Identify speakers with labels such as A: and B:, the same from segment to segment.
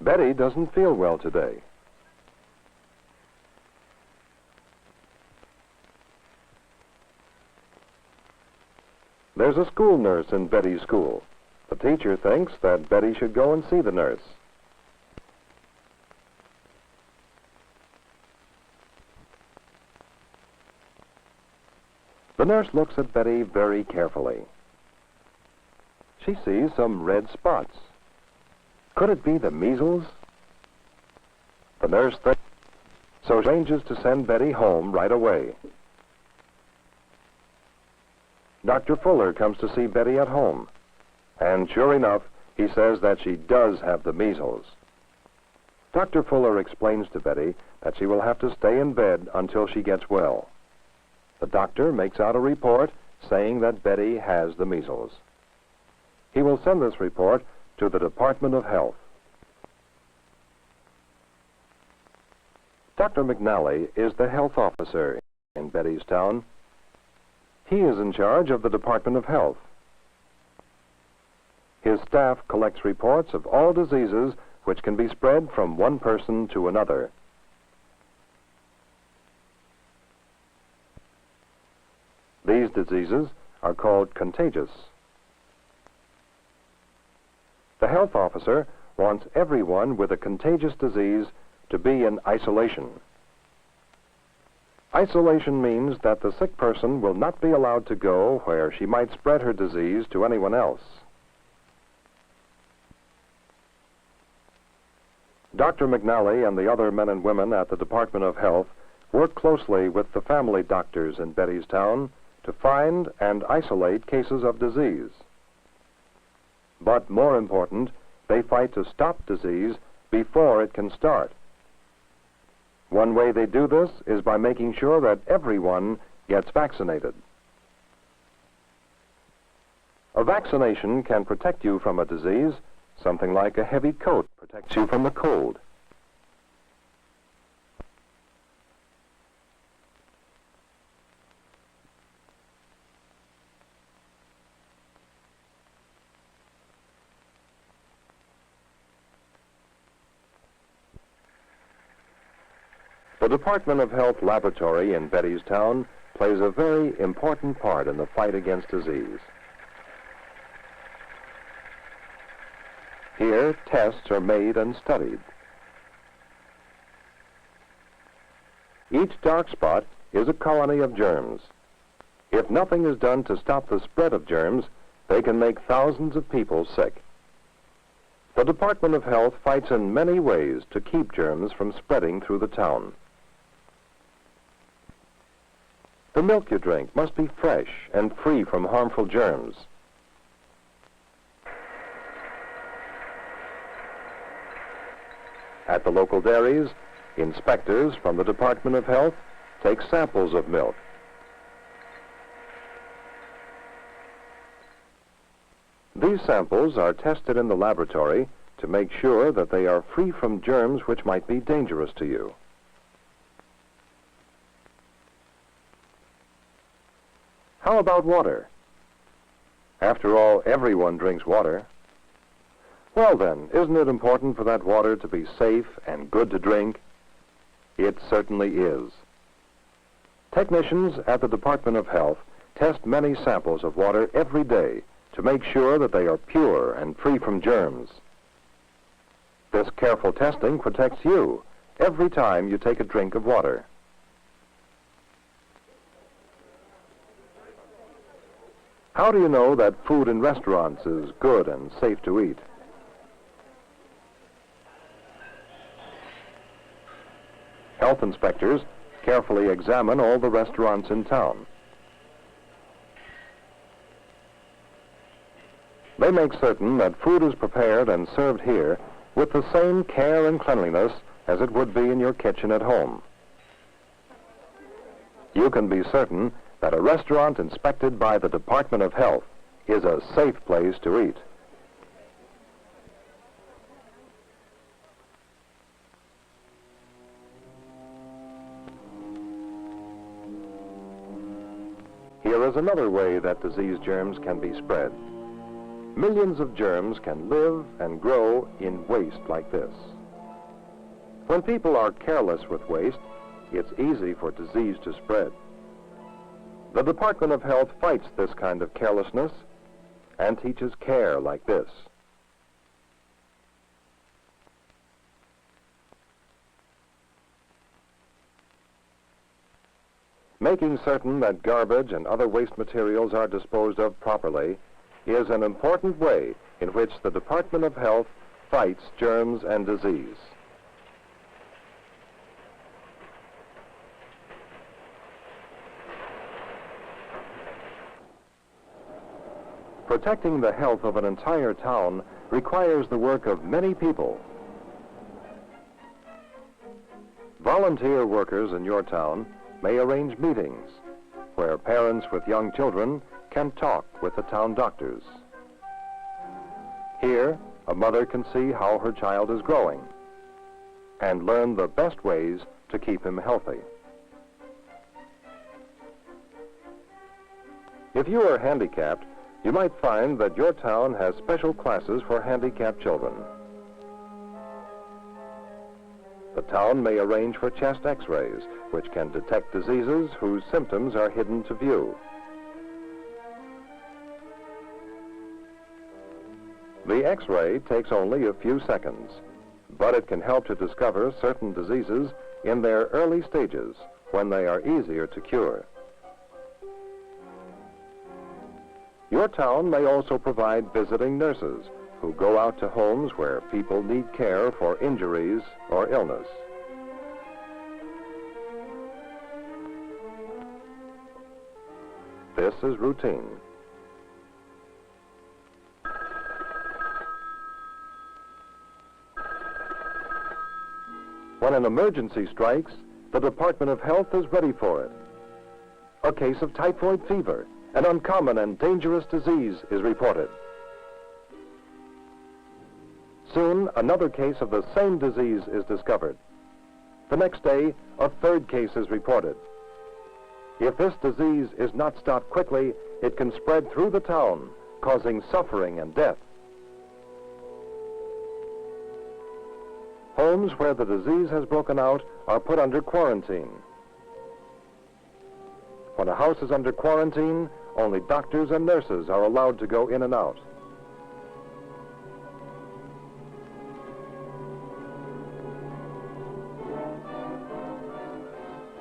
A: Betty doesn't feel well today. There's a school nurse in Betty's school. The teacher thinks that Betty should go and see the nurse. The nurse looks at Betty very carefully. She sees some red spots. Could it be the measles? The nurse thinks, so she arranges to send Betty home right away. Dr. Fuller comes to see Betty at home, and sure enough, he says that she does have the measles. Dr. Fuller explains to Betty that she will have to stay in bed until she gets well. The doctor makes out a report saying that Betty has the measles. He will send this report to the Department of Health. Dr. McNally is the health officer in Betty's town. He is in charge of the Department of Health. His staff collects reports of all diseases which can be spread from one person to another. These diseases are called contagious. The health officer wants everyone with a contagious disease to be in isolation. Isolation means that the sick person will not be allowed to go where she might spread her disease to anyone else. Dr. McNally and the other men and women at the Department of Health work closely with the family doctors in Betty's town to find and isolate cases of disease. But more important, they fight to stop disease before it can start. One way they do this is by making sure that everyone gets vaccinated. A vaccination can protect you from a disease. Something like a heavy coat protects you from the cold. The Department of Health laboratory in Betty's town plays a very important part in the fight against disease. Here, tests are made and studied. Each dark spot is a colony of germs. If nothing is done to stop the spread of germs, they can make thousands of people sick. The Department of Health fights in many ways to keep germs from spreading through the town. The milk you drink must be fresh and free from harmful germs. At the local dairies, inspectors from the Department of Health take samples of milk. These samples are tested in the laboratory to make sure that they are free from germs which might be dangerous to you. How about water? After all, everyone drinks water. Well then, isn't it important for that water to be safe and good to drink? It certainly is. Technicians at the Department of Health test many samples of water every day to make sure that they are pure and free from germs. This careful testing protects you every time you take a drink of water. How do you know that food in restaurants is good and safe to eat? Health inspectors carefully examine all the restaurants in town. They make certain that food is prepared and served here with the same care and cleanliness as it would be in your kitchen at home. You can be certain that a restaurant inspected by the Department of Health is a safe place to eat. Here is another way that disease germs can be spread. Millions of germs can live and grow in waste like this. When people are careless with waste, it's easy for disease to spread. The Department of Health fights this kind of carelessness and teaches care like this. Making certain that garbage and other waste materials are disposed of properly is an important way in which the Department of Health fights germs and disease. Protecting the health of an entire town requires the work of many people. Volunteer workers in your town may arrange meetings where parents with young children can talk with the town doctors. Here, a mother can see how her child is growing and learn the best ways to keep him healthy. If you are handicapped, you might find that your town has special classes for handicapped children. The town may arrange for chest x-rays, which can detect diseases whose symptoms are hidden to view. The x-ray takes only a few seconds, but it can help to discover certain diseases in their early stages when they are easier to cure. Your town may also provide visiting nurses who go out to homes where people need care for injuries or illness. This is routine. When an emergency strikes, the Department of Health is ready for it. A case of typhoid fever, an uncommon and dangerous disease, is reported. Soon, another case of the same disease is discovered. The next day, a third case is reported. If this disease is not stopped quickly, it can spread through the town, causing suffering and death. Homes where the disease has broken out are put under quarantine. When a house is under quarantine, only doctors and nurses are allowed to go in and out.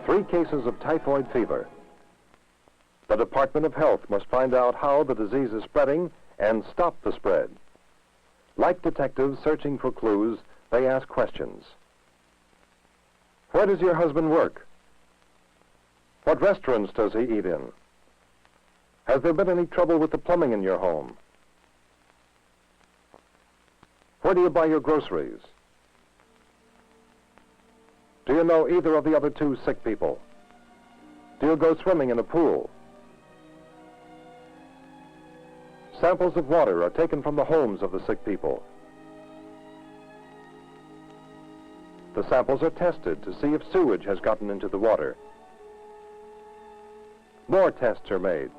A: Three cases of typhoid fever. The Department of Health must find out how the disease is spreading and stop the spread. Like detectives searching for clues, they ask questions. Where does your husband work? What restaurants does he eat in? Has there been any trouble with the plumbing in your home? Where do you buy your groceries? Do you know either of the other two sick people? Do you go swimming in a pool? Samples of water are taken from the homes of the sick people. The samples are tested to see if sewage has gotten into the water. More tests are made.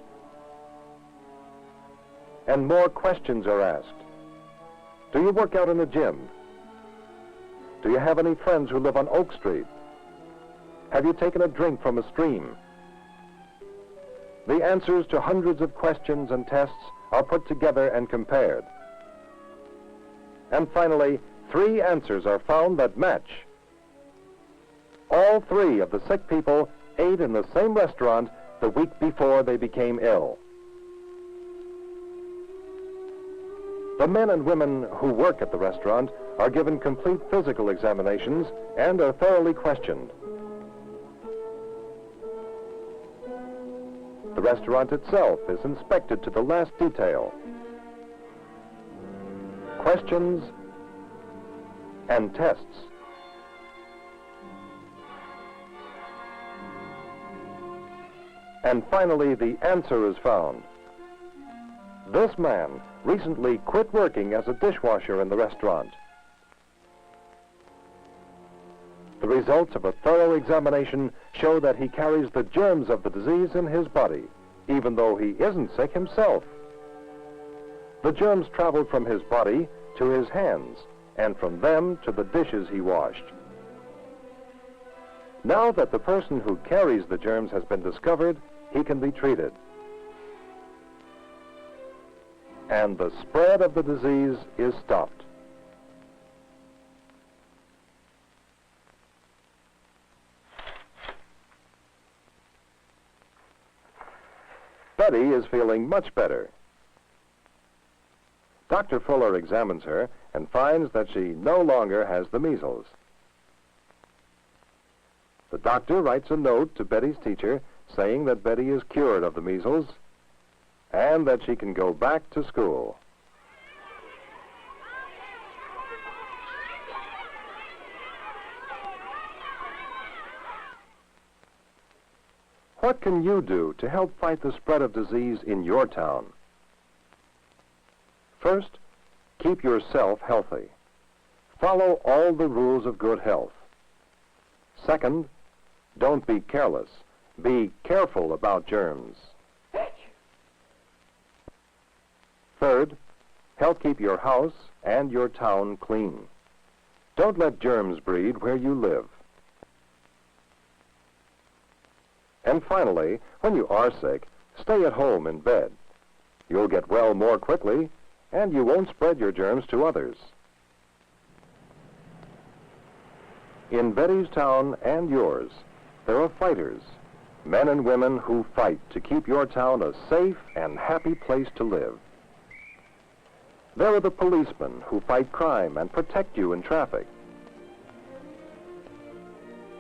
A: And more questions are asked. Do you work out in the gym? Do you have any friends who live on Oak Street? Have you taken a drink from a stream? The answers to hundreds of questions and tests are put together and compared. And finally, 3 answers are found that match. All 3 of the sick people ate in the same restaurant the week before they became ill. The men and women who work at the restaurant are given complete physical examinations and are thoroughly questioned. The restaurant itself is inspected to the last detail. Questions and tests. And finally, the answer is found. This man recently quit working as a dishwasher in the restaurant. The results of a thorough examination show that he carries the germs of the disease in his body, even though he isn't sick himself. The germs traveled from his body to his hands, and from them to the dishes he washed. Now that the person who carries the germs has been discovered, he can be treated. And the spread of the disease is stopped. Betty is feeling much better. Dr. Fuller examines her and finds that she no longer has the measles. The doctor writes a note to Betty's teacher saying that Betty is cured of the measles and that she can go back to school. What can you do to help fight the spread of disease in your town? First, keep yourself healthy. Follow all the rules of good health. Second, don't be careless. Be careful about germs. Third, help keep your house and your town clean. Don't let germs breed where you live. And finally, when you are sick, stay at home in bed. You'll get well more quickly, and you won't spread your germs to others. In Betty's town and yours, there are fighters, men and women who fight to keep your town a safe and happy place to live. There are the policemen who fight crime and protect you in traffic.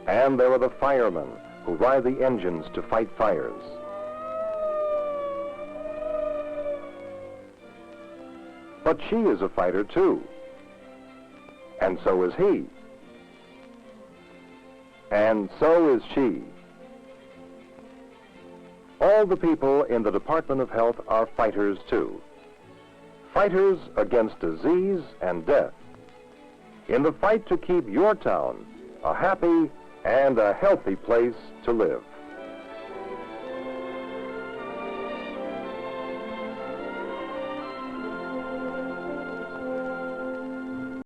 A: And there are the firemen who ride the engines to fight fires. But she is a fighter too. And so is he. And so is she. All the people in the Department of Health are fighters too. Fighters against disease and death. In the fight to keep your town a happy and a healthy place to live.